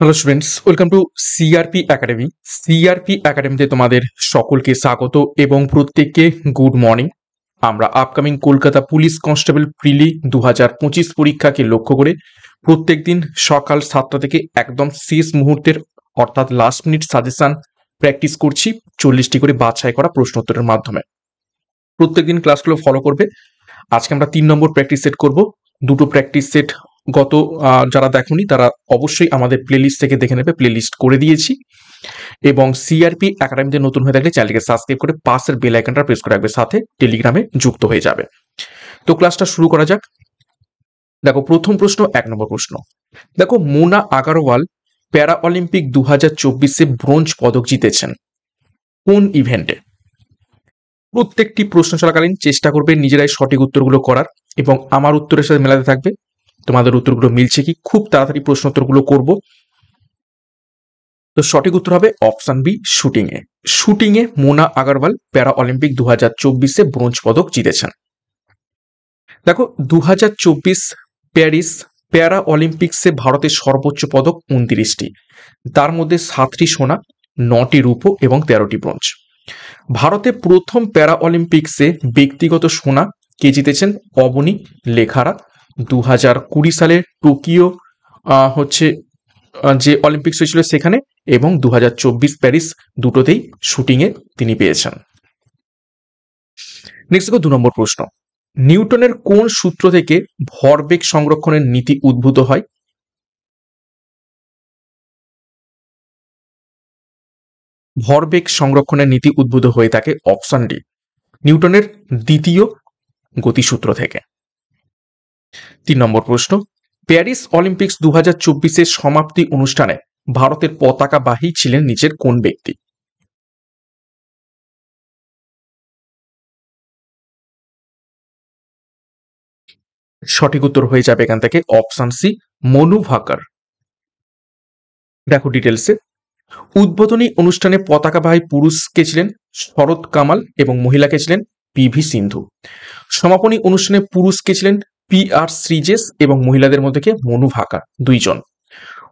Hello students, welcome to CRP academy. CRP একাডেমিতে তোমাদের সকলকে স্বাগত এবং প্রত্যেককে গুড মর্নিং। আমরা upcoming Kolkata police constable prelim 2025 পরীক্ষাকে লক্ষ্য করে প্রত্যেক দিন সকাল 7টা থেকে একদম শেষ মুহূর্তের অর্থাৎ লাস্ট মিনিট সাজেশন প্র্যাকটিস করছি 40টি করে বাছাই করা প্রশ্নোত্তরের মাধ্যমে। প্রত্যেকদিন ক্লাসগুলো ফলো করবে। আজকে আমরা 3 নম্বর প্র্যাকটিস সেট করব। দুটো প্র্যাকটিস সেট গত যারা দেখোনি তারা অবশ্যই আমাদের প্লেলিস্ট থেকে দেখে নেবে, প্লেলিস্ট করে দিয়েছি। এবং সিআরপি একাডেমিতে নতুন হয়ে থাকলে চ্যানেলকে সাবস্ক্রাইব করে পাশের বেল আইকনটা প্রেস করে রাখবে, সাথে টেলিগ্রামে যুক্ত হয়ে যাবে। তো ক্লাসটা শুরু করা যাক। দেখো প্রথম প্রশ্ন, 1 নম্বর প্রশ্ন। দেখো, মোনা আগারওয়াল প্যারা অলিম্পিক 2024-এ ব্রোঞ্জ পদক জিতেছেন কোন ইভেন্টে? প্রত্যেকটি প্রশ্ন চলাকালীন চেষ্টা করবে নিজেরাই সঠিক উত্তরগুলো করার এবং আমার উত্তরের সাথে মেলাতে থাকবে। তোমাদের উত্তরগুলো মিলছে কি? খুব তাড়াতাড়ি প্রশ্ন উত্তরগুলো করব। তো সঠিক উত্তর হবে অপশন বি, শুটিং এ। শুটিং এ মোনা আগারওয়াল প্যারা অলিম্পিক 2024-এ ব্রোঞ্জ পদক জিতেছেন। দেখো, 2024 প্যারিস প্যারা অলিম্পিক্সে ভারতের সর্বোচ্চ পদক 29টি, তার মধ্যে 7টি সোনা, 9টি রূপো এবং 13টি ব্রোঞ্জ। ভারতে প্রথম প্যারা অলিম্পিক্সে ব্যক্তিগত সোনা কে জিতেছেন? অবনী লেখারা। 2020 সালে টোকিও যে অলিম্পিক্স হয়েছিল সেখানে, এবং 2024 প্যারিস দুটোতেই শুটিংয়ে তিনি পেয়েছেন। নেক্সট দেখো 2 নম্বর প্রশ্ন। নিউটনের কোন সূত্র থেকে ভরবেগ সংরক্ষণের নীতি উদ্ভূত হয়? ভরবেগ সংরক্ষণের নীতি উদ্ভূত হয়ে থাকে অপশন ডি, নিউটনের দ্বিতীয় গতিসূত্র থেকে। 3 নম্বর প্রশ্ন। প্যারিস অলিম্পিক্স 2024-এর সমাপ্তি অনুষ্ঠানে ভারতের পতাকাবাহী ছিলেন নিচের কোন ব্যক্তি? সঠিক উত্তর হয়ে যাবে এখান থেকে অপশন সি, মনু ভাকার। দেখো ডিটেলসে, উদ্বোধনী অনুষ্ঠানে পতাকাবাহী পুরুষ কে ছিলেন? শরৎ কামাল, এবং মহিলাকে ছিলেন পিভি সিন্ধু। সমাপনী অনুষ্ঠানে পুরুষ কে ছিলেন? PR শ্রীজেশ, এবং মহিলাদের মধ্যে কে? মনু ভাকার, 2 জন।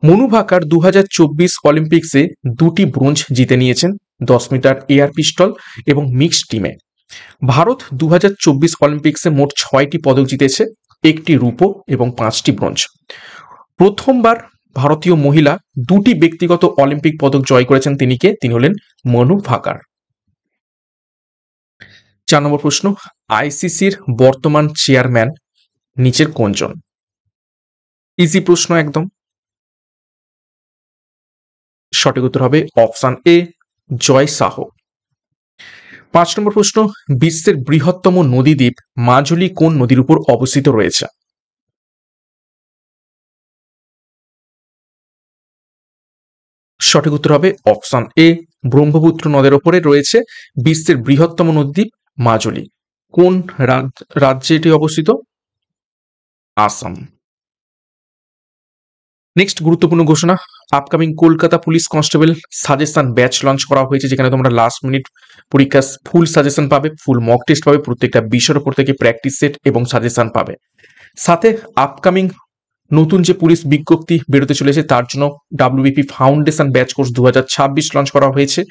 মনু ভাকার 2024 অলিম্পিক্সে 2টি ব্রোঞ্জ জিতে নিয়েছেন 10 মিটার এয়ার পিস্টল এবং মিক্সড টিমে। ভারত 2024 অলিম্পিক্সে মোট 6টি পদক জিতেছে, 1টি রূপো এবং 5টি ব্রোঞ্জ। প্রথমবার ভারতীয় মহিলা 2টি ব্যক্তিগত অলিম্পিক পদক জয় করেছেন তিনি কে? তিনি হলেন মনু ভাকার। 4 নম্বর প্রশ্ন। আইসিসির বর্তমান চেয়ারম্যান নিচের কোনজন? ইজি প্রশ্ন একদম। সঠিক উত্তর হবে অপশন এ, জয় সাহ। 5 নম্বর প্রশ্ন। বিশ্বের বৃহত্তম নদীদ্বীপ মাজুলি কোন নদীর উপর অবস্থিত রয়েছে? সঠিক উত্তর হবে অপশন এ, ব্রহ্মপুত্র নদের ওপরে রয়েছে বিশ্বের বৃহত্তম নদীদ্বীপ মাজুলি। কোন রাজ্যে এটি অবস্থিত? আসাম। নেক্সট গুরুত্বপূর্ণ ঘোষণা। Upcoming Kolkata police constable suggestion batch launch করা হয়েছে, যেখানে তোমরা লাস্ট মিনিট পরীক্ষা ফুল সাজেশন পাবে, ফুল মক টেস্ট পাবে, প্রত্যেকটা বিষয়ের উপর থেকে প্র্যাকটিস সেট এবং সাজেশন পাবে। সাথে আপকামিং নতুন যে পুলিশ বিজ্ঞপ্তি বেরোতে চলেছে তার জন্য WBP foundation batch course 2026 launch করা হয়েছে,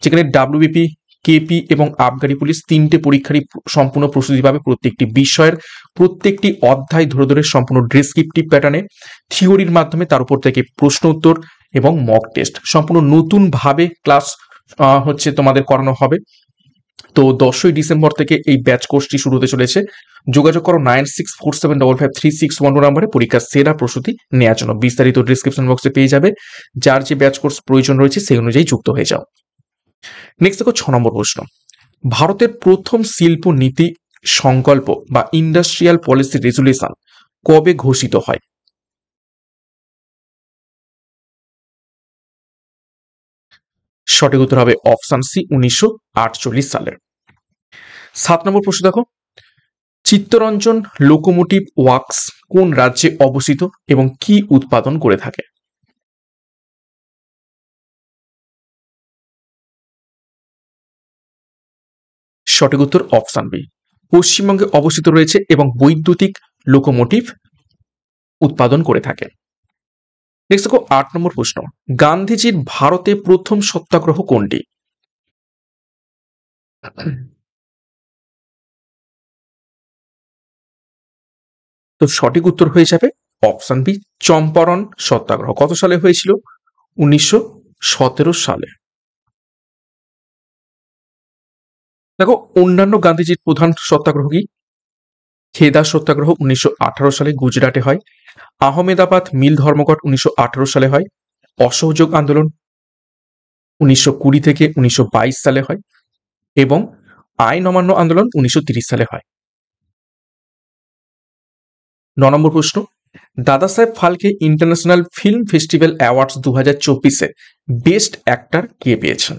যেখানে WBP, কেপি এবং আবগারি পুলিশ 3টে পরীক্ষারই সম্পূর্ণ প্রস্তুতি পাবে। প্রত্যেকটি বিষয়ের প্রত্যেকটি অধ্যায় ধরে ধরে সম্পূর্ণ ডেসক্রিপটিভ প্যাটার্নে থিওরির মাধ্যমে তার উপর থেকে প্রশ্ন উত্তর এবং মক টেস্ট সম্পূর্ণ নতুন ভাবে ক্লাস তোমাদের করানো হবে। তো 10ই ডিসেম্বর থেকে এই ব্যাচ কোর্সটি শুরু হতে চলেছে। যোগাযোগ করো 9647553612 নম্বরে পরীক্ষার সেরা প্রস্তুতি নেওয়ার জন্য। বিস্তারিত ডিসক্রিপশন বক্সে পেয়ে যাবে। যার যে ব্যাচ কোর্স প্রয়োজন রয়েছে সেই অনুযায়ী যুক্ত হয়ে যাও। নেক্সট দেখো 6 নম্বর প্রশ্ন। ভারতের প্রথম শিল্প নীতি সংকল্প বা ইন্ডাস্ট্রিয়াল পলিসি রেজুলেশন কবে ঘোষিত হয়? সঠিক উত্তর হবে অপশন সি, 1948 সালের। 7 নম্বর প্রশ্ন দেখো, চিত্তরঞ্জন লোকোমোটিভ ওয়ার্কস কোন রাজ্যে অবস্থিত এবং কি উৎপাদন করে থাকে? সঠিক উত্তর অপশন বি, পশ্চিমবঙ্গে অবস্থিত রয়েছে এবং বৈদ্যুতিক লোকোমোটিভ উৎপাদন করে থাকে। নেক্সট দেখো 8 নম্বর প্রশ্ন, গান্ধীজির ভারতে প্রথম সত্যাগ্রহ কোনটি? তো সঠিক উত্তর হয়ে যাবে অপশন বি, চম্পারণ সত্যাগ্রহ। কত সালে হয়েছিল? 1917 সালে। দেখো অন্যান্য গান্ধীজির প্রধান সত্যাগ্রহ কি? খেদা সত্যাগ্রহ 1918 সালে গুজরাটে হয়। আহমেদাবাদ মিল ধর্মঘট 1918 সালে হয়। অসহযোগ আন্দোলন 1920 থেকে 1922 সালে হয় এবং আইন অমান্য আন্দোলন 1930 সালে হয়। 9 নম্বর প্রশ্ন, Dada Saheb Phalke international film festival awards 2024-এ বেস্ট অ্যাক্টর কে পেয়েছেন?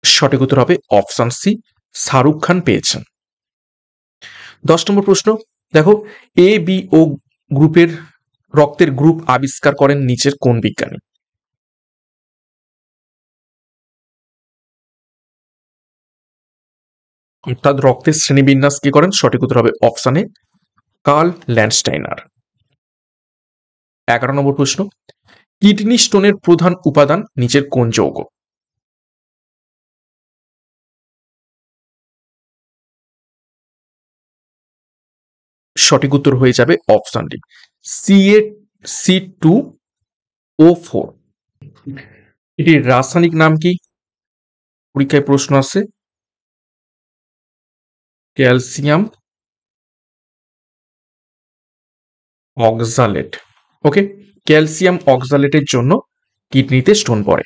সঠিক উত্তর হবে অপশন সি, শাহরুখ খান পেয়েছেন। 10 নম্বর প্রশ্ন, দেখো এ বি ও গ্রুপের রক্তের গ্রুপ আবিষ্কার করেন নিচের কোন বিজ্ঞানী? অর্থাৎ রক্তের শ্রেণীবিন্যাস কি করেন? সঠিক উত্তর হবে অপশন এ, কার্ল ল্যান্ডস্টাইনার। 11 নম্বর প্রশ্ন, কিডনি স্টোনের প্রধান উপাদান নিচের কোন যৌগ? সঠিক উত্তর হয়ে যাবে অপশন ডি, CaC2O4। এটির রাসায়নিক নাম কি? পরীক্ষায় প্রশ্ন আসে। Calcium oxalate. ওকে, ক্যালসিয়াম অক্সালেটের জন্য কিডনিতে স্টোন পড়ে।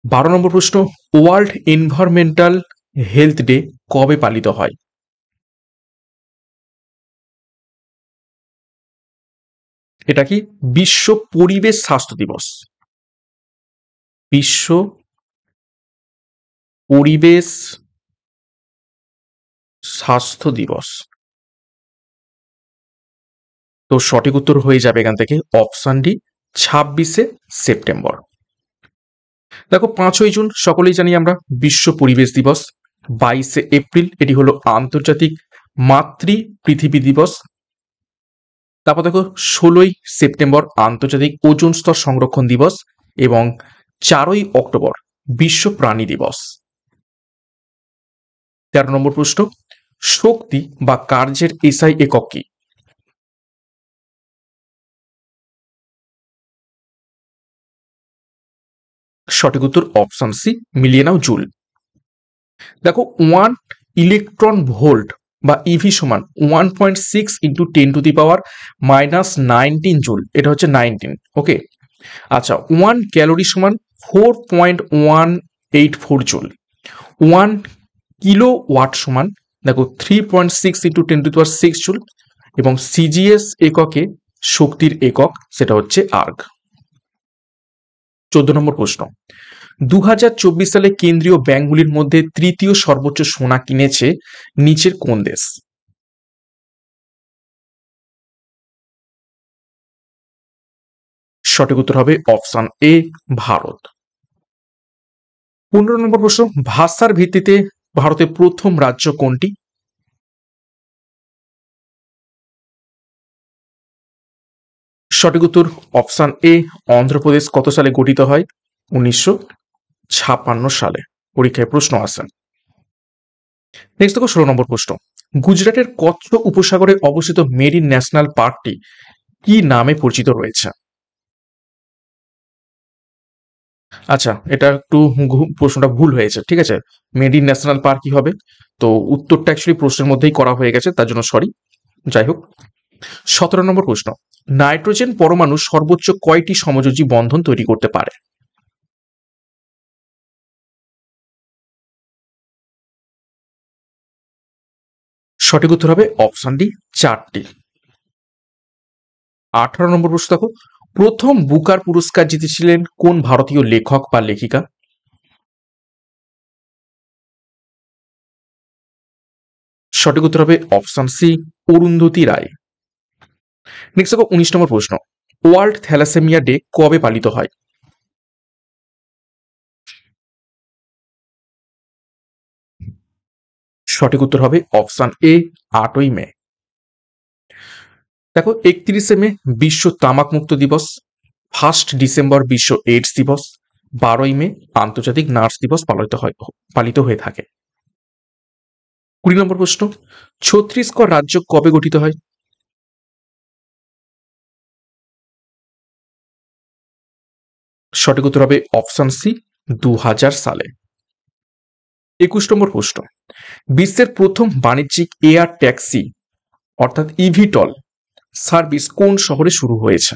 12 নম্বর প্রশ্ন, ওয়ার্ল্ড এনভায়রনমেন্টাল হেলথ ডে কবে পালিত হয়? এটা কি? বিশ্ব পরিবেশ স্বাস্থ্য দিবস। বিশ্ব পরিবেশ স্বাস্থ্য দিবস। তো সঠিক উত্তর হয়ে যাবে এখান থেকে অপশন ডি, 26শে সেপ্টেম্বর। দেখো 5ই জুন সকলেই জানি আমরা বিশ্ব পরিবেশ দিবস। 22শে এপ্রিল এটি হলো আন্তর্জাতিক মাতৃ পৃথিবী দিবস। তারপর দেখো 16ই সেপ্টেম্বর আন্তর্জাতিক ওজোন স্তর সংরক্ষণ দিবস এবং 4ই অক্টোবর বিশ্ব প্রাণী দিবস। 13 নম্বর প্রশ্ন, শক্তি বা কার্যের এসআই একক কি? সঠিক উত্তর অপশন সি, মিলিয়ে নাও জুল। দেখো 1 ইলেকট্রন ভোল্ট বা ইভি সমান 1.6 × 10⁻⁻19 জুল। এটা হচ্ছে 19। ওকে, আচ্ছা 1 ক্যালোরি সমান 4.184 জুল। 1 কিলোওয়াট সমান দেখো 3.6 × 10⁻⁶ জুল এবং সিজিএস এককে শক্তির একক সেটা হচ্ছে আর্গ। 14 নম্বর প্রশ্ন, 2024 সালে কেন্দ্রীয় ব্যাংকগুলির মধ্যে তৃতীয় সর্বোচ্চ সোনা কিনেছে নিচের কোন দেশ? সঠিক উত্তর হবে অপশন এ, ভারত। 15 নম্বর প্রশ্ন, ভাষার ভিত্তিতে ভারতের প্রথম রাজ্য কোনটি? সঠিক উত্তর অপশন এ, অন্ধ্রপ্রদেশ। কত সালে গঠিত হয়? 1956 সালে। পরীক্ষায় প্রশ্ন আসে। নেক্সট দেখো 16 নম্বর প্রশ্ন, গুজরাটের কচ্ছ উপসাগরে অবস্থিত মেরিন ন্যাশনাল পার্কটি কি নামে পরিচিত রয়েছে? আচ্ছা, এটা একটু প্রশ্নটা ভুল হয়েছে, ঠিক আছে। মেরিন ন্যাশনাল পার্ক কি হবে? তো উত্তরটা অ্যাকচুয়ালি প্রশ্নের মধ্যেই করা হয়ে গেছে, তার জন্য সরি। যাই হোক, 17 নম্বর প্রশ্ন, নাইট্রোজেন পরমাণু সর্বোচ্চ কয়টি সমযোজী বন্ধন তৈরি করতে পারে? সঠিক উত্তর হবে অপশন ডি, 4টি। 18 নম্বর প্রশ্ন দেখো, প্রথম বুকার পুরস্কার জিতেছিলেন কোন ভারতীয় লেখক বা লেখিকা? সঠিক উত্তর হবে option C, Arundhati Roy. Next দেখো 19 নম্বর প্রশ্ন, ওয়ার্ল্ড থ্যালাসেমিয়া ডে কবে পালিত হয়? সঠিক উত্তর হবে অপশন এ 8ই মে। দেখো 31শে মে বিশ্ব তামাক মুক্ত দিবস, 1 ডিসেম্বর বিশ্ব এইডস দিবস, 12ই মে আন্তর্জাতিক নার্স দিবস পালিত হয়ে থাকে। 20 নম্বর প্রশ্ন, ছত্তিশগড় রাজ্য কবে গঠিত হয়? সঠিক উত্তর হবে অপশন সি 2000 সালে। 21 নম্বর প্রশ্ন, বিশ্বের প্রথম বাণিজ্যিক এয়ার ট্যাক্সি অর্থাৎ ইভিটল সার্ভিস কোন শহরে শুরু হয়েছে?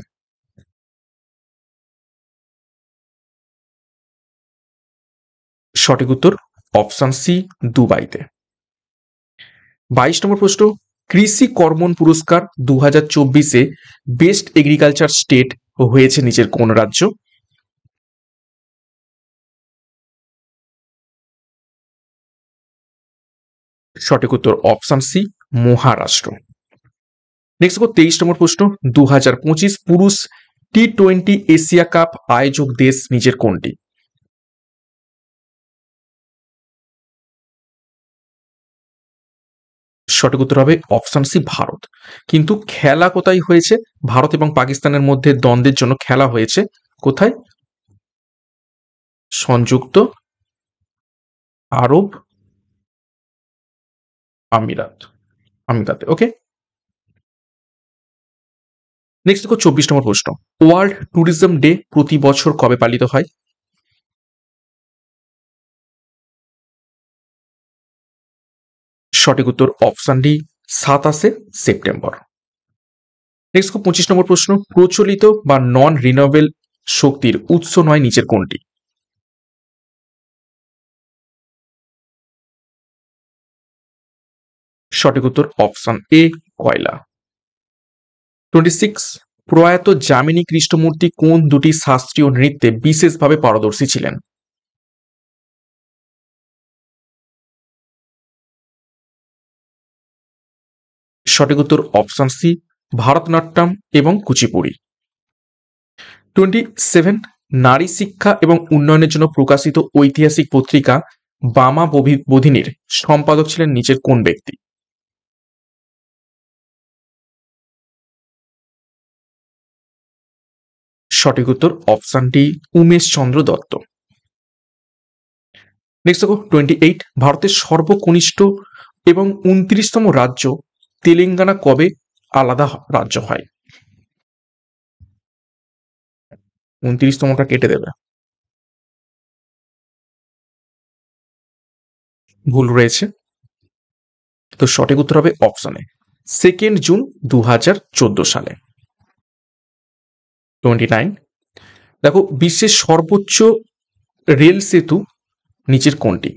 সঠিক উত্তর অপশন সি দুবাইতে। 22 নম্বর প্রশ্ন, কৃষি কর্মণ পুরস্কার 2024-এ বেস্ট এগ্রিকালচার স্টেট হয়েছে নিচের কোন রাজ্য? সঠিক উত্তর অপশন সি মহারাষ্ট্র। নেক্সট 23 নম্বর প্রশ্ন, 2025 পুরুষ T20 এশিয়া কাপ আয়োজক দেশ নিচের কোনটি? সঠিক উত্তর হবে অপশন সি ভারত। কিন্তু খেলা কোথায় হয়েছে? ভারত এবং পাকিস্তানের মধ্যে দ্বন্দ্বের জন্য খেলা হয়েছে কোথায়? সংযুক্ত আরব আমিরাতে। ওকে, নেক্সট দেখো 24 নম্বর প্রশ্ন, ওয়ার্ল্ড ট্যুরিজম ডে প্রতি বছর কবে পালিত হয়? সঠিক উত্তর অপশন ডি 27শে সেপ্টেম্বর। নেক্সট 25 নম্বর প্রশ্ন, প্রচলিত বা নন রিনিউয়েবল শক্তির উৎস নয় নিচের কোনটি? সঠিক উত্তর অপশন এ কয়লা। 26, প্রয়াত যামিনী কৃষ্ণমূর্তি কোন দুটি শাস্ত্রীয় নৃত্যে বিশেষভাবে পারদর্শী ছিলেন? সঠিক উত্তর অপশন সি ভারতনাট্যম এবং কুচিপুড়ি। 27, নারী শিক্ষা এবং উন্নয়নের জন্য প্রকাশিত ঐতিহাসিক পত্রিকা বামা বোধিনীর সম্পাদক ছিলেন নিচের কোন ব্যক্তি? সঠিক উত্তর অপশন ডি উমেশ চন্দ্র দত্ত। নেক্সট দেখো 28, ভারতের সর্বকনিষ্ঠ এবং 29তম রাজ্য তেলেঙ্গানা কবে আলাদা রাজ্য হয়? 29তমটা কেটে দেবে, ভুল রয়েছে। তো সঠিক উত্তর হবে অপশনে 2 জুন 2014 সালে। 29, দেখো বিশ্বের সর্বোচ্চ রেল সেতু নিচের কোনটি?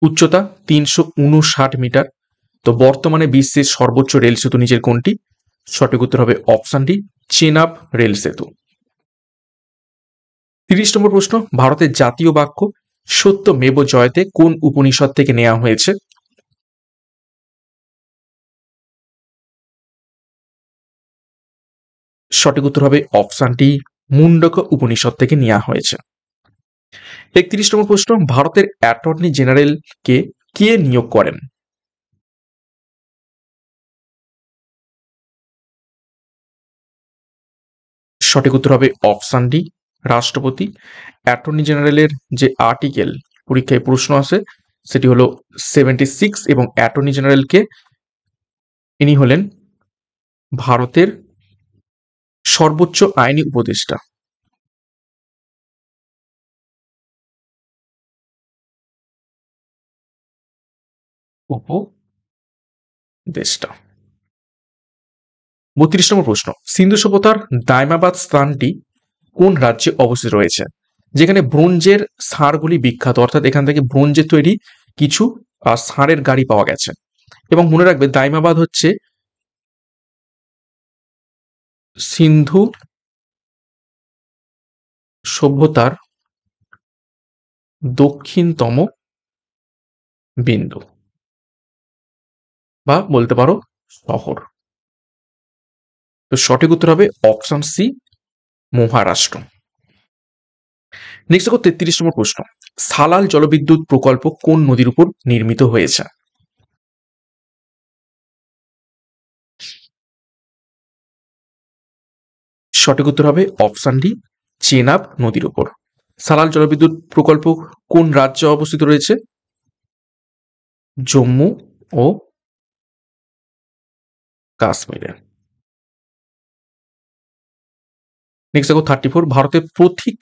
উচ্চতা 359 মিটার। তো বর্তমানে বিশ্বের সর্বোচ্চ রেল সেতু নিচের কোনটি? সঠিক উত্তর হবে অপশন ডি চেনাব রেল সেতু। 30 নম্বর প্রশ্ন, ভারতের জাতীয় বাক্য সত্যমেব জয়তে কোন উপনিষদ থেকে নেওয়া হয়েছে? সঠিক উত্তর হবে অপশন ডি মুন্ডক উপনিষদ থেকে নেওয়া হয়েছে। 31 নম্বর প্রশ্ন, ভারতের অ্যাটর্নি জেনারেলকে কে নিয়োগ করেন? সঠিক উত্তর হবে অপশন ডি রাষ্ট্রপতি। অ্যাটর্নি জেনারেলের যে আর্টিকেল পরীক্ষায় প্রশ্ন আসে সেটি হলো 76, এবং অ্যাটর্নি জেনারেলকে ইনি হলেন ভারতের সর্বোচ্চ আইনি উপদেষ্টা। উপদেষ্টা। 32 নম্বর প্রশ্ন, সিন্ধু সভ্যতার দাইমাবাদ স্থানটি কোন রাজ্যে অবস্থিত রয়েছে? যেখানে ব্রোঞ্জের ষাঁড়গুলি বিখ্যাত, অর্থাৎ এখান থেকে ব্রোঞ্জের তৈরি কিছু ষাঁড়ের গাড়ি পাওয়া গেছে। এবং মনে রাখবে দাইমাবাদ হচ্ছে সিন্ধু সভ্যতার দক্ষিণতম বিন্দু বা বলতে পারো শহর। তো সঠিক উত্তর হবে অপশন সি মহারাষ্ট্র। নেক্সট দেখো 33 নম্বর প্রশ্ন, সালাল জলবিদ্যুৎ প্রকল্প কোন নদীর উপর নির্মিত হয়েছে? সঠিক উত্তর হবে অপশন ডি, চেনাব নদীর উপর। সালাল জলবিদ্যুৎ প্রকল্প কোন রাজ্যে অবস্থিত রয়েছে? জম্মু ও কাশ্মীরে। নেক্সট দেখো 34, ভারতের প্রতীক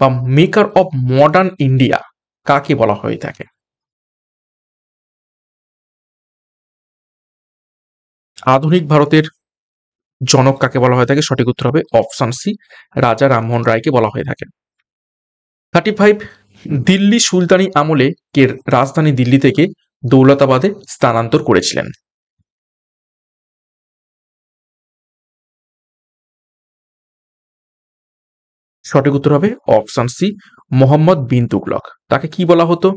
বা মেকার অফ মডার্ন ইন্ডিয়া কাকে বলা হয়ে থাকে? আধুনিক ভারতের জনক কাকে বলা হয়ে থাকে? সঠিক উত্তর হবে অপশন সি, রাজা রামমোহন রায়কে বলা হয়ে থাকে। 35, দিল্লি সুলতানি আমলে কে রাজধানী দিল্লি থেকে দৌলতাবাদে স্থানান্তর করেছিলেন? সঠিক উত্তর হবে অপশন সি, মোহাম্মদ বিন তুগলক। তাকে কি বলা হতো?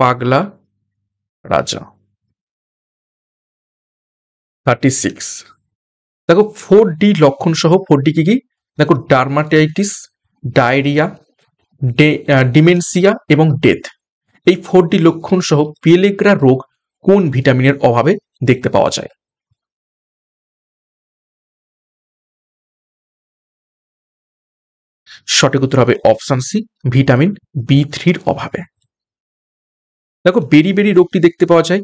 পাগলা রাজা। 36, দেখো 4D লক্ষণ সহ 4D কি কি? দেখো ডার্মাটাইটিস, ডায়রিয়া, ডিমেনসিয়া এবং ডেথ। এই 4D লক্ষণ সহ পেলেগ্রা রোগ কোন ভিটামিনের অভাবে দেখতে পাওয়া যায়? সঠিক উত্তর হবে অপশন সি, ভিটামিন B3 অভাবে। দেখো বেরি রোগটি দেখতে পাওয়া যায়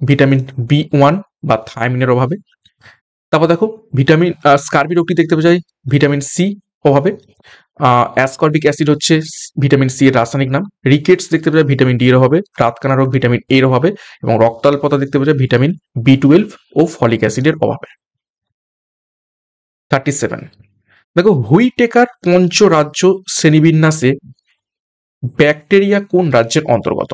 ভিটামিন B1 বা থায়ামিনের অভাবে। তারপর দেখো ভিটামিন স্কার্বি রোগটি দেখতে পাওয়া যায় ভিটামিন সি অভাবে। অ্যাসকর্বিক অ্যাসিড হচ্ছে ভিটামিন সি এর রাসায়নিক নাম। রিকেটস দেখতে পাওয়া যায় ভিটামিন ডি এর অভাবে। রাতকানা রোগ ভিটামিন এ এর অভাবে এবং রক্তাল্পতা দেখতে পাওয়া যায় ভিটামিন B12 ও ফলিক অ্যাসিডের অভাবে। 37, দেখো হুইটেকার পঞ্চরাজ্য শ্রেণীবিন্যাসে ব্যাকটেরিয়া কোন রাজ্যের অন্তর্গত?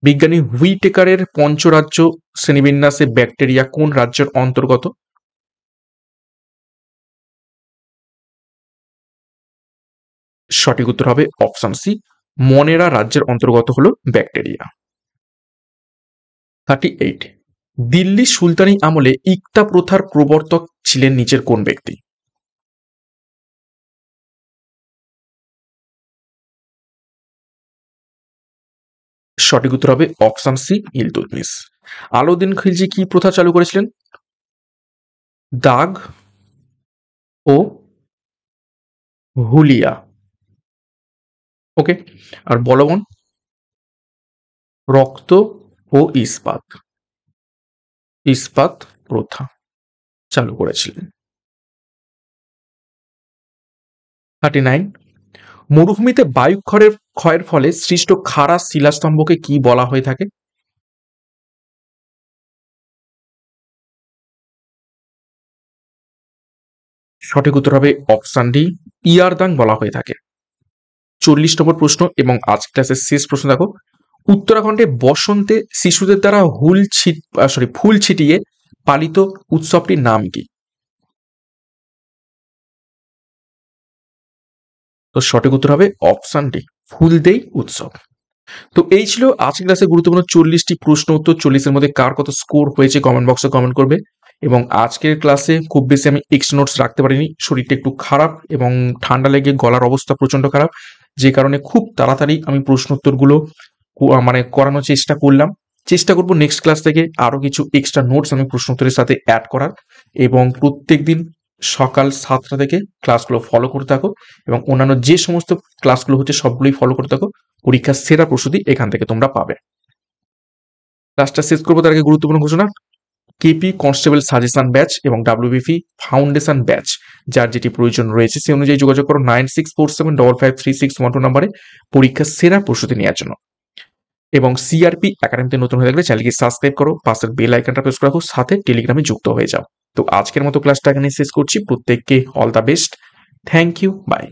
বিজ্ঞানী হুইটেকারের পঞ্চরাজ্য শ্রেণীবিন্যাসে ব্যাকটেরিয়া কোন রাজ্যের অন্তর্গত? সঠিক উত্তর হবে অপশন সি, মনেরা রাজ্যের অন্তর্গত হলো ব্যাকটেরিয়া। 38, দিল্লি সুলতানি আমলে ইকতা প্রথার প্রবর্তক ছিলেন নিচের কোন ব্যক্তি? সঠিক উত্তর হবে অপশন সি, ইলতুৎমিশ। আলাউদ্দিন খিলজি কি প্রথা চালু করেছিলেন? দাগ ও হুলিয়া। ওকে, আর বলবন? রক্ত ও ইস্পাত। ইস্পাত প্রথা চালু করেছিলেন। 39, মরুভূমিতে বায়ু ক্ষয়ের ফলে সৃষ্ট খাড়া শিলাস্তম্ভকে কি বলা হয়ে থাকে? সঠিক উত্তর হবে অপশন ডি, ইয়ারদাং বলা হয়ে থাকে। 40 নম্বর প্রশ্ন এবং আজ ক্লাসের শেষ প্রশ্ন দেখো, উত্তরাখণ্ডে বসন্তে শিশুদের দ্বারা ফুল ছিটিয়ে পালিত উৎসবটির নাম কি? তো সঠিক উত্তর হবে অপশন ডি, ফুলদেই উৎসব। তো এই ছিল আজকের ক্লাসে গুরুত্বপূর্ণ 40টি প্রশ্ন উত্তর। 40-এর মধ্যে কার কত স্কোর হয়েছে কমেন্ট বক্সে কমেন্ট করবে। এবং আজকের ক্লাসে খুব বেশি আমি এক্সট্রা নোটস রাখতে পারিনি, শরীরটা একটু খারাপ এবং ঠান্ডা লেগে গলার অবস্থা প্রচন্ড খারাপ, যে কারণে খুব তাড়াতাড়ি আমি প্রশ্ন উত্তরগুলো মানে করানোর চেষ্টা করলাম। চেষ্টা করব নেক্সট ক্লাস থেকে আরো কিছু এক্সট্রা নোটস আমি প্রশ্ন উত্তরের সাথে অ্যাড করার, এবং প্রত্যেকদিন সকাল 7টা থেকে ক্লাসগুলো ফলো করতে থাকো এবং অন্যান্য যে সমস্ত ক্লাসগুলো হচ্ছে সবগুলোই ফলো করতে থাকো। পরীক্ষার সেরা প্রস্তুতি এখান থেকে তোমরা পাবে। ক্লাসটা শেষ করবো তার আগে গুরুত্বপূর্ণ ঘোষণা, কেপি কনস্টেবল সাজেশন ব্যাচ এবং ডাব্লিউবিপি ফাউন্ডেশন ব্যাচ যার যেটি প্রয়োজন রয়েছে সেই অনুযায়ী যোগাযোগ করো 9647553612 নম্বরে পরীক্ষার সেরা প্রস্তুতি নেওয়ার জন্য। এবং সিআরপি একাডেমিতে নতুন হয়ে থাকলে চ্যানেলকে সাবস্ক্রাইব করো, পাশের বেল আইকনটা প্রেস করে রাখো, সাথে টেলিগ্রামে যুক্ত হয়ে যাও। তো আজকের মতো ক্লাসটা এখানে শেষ করছি। প্রত্যেককে all the best, thank you, by.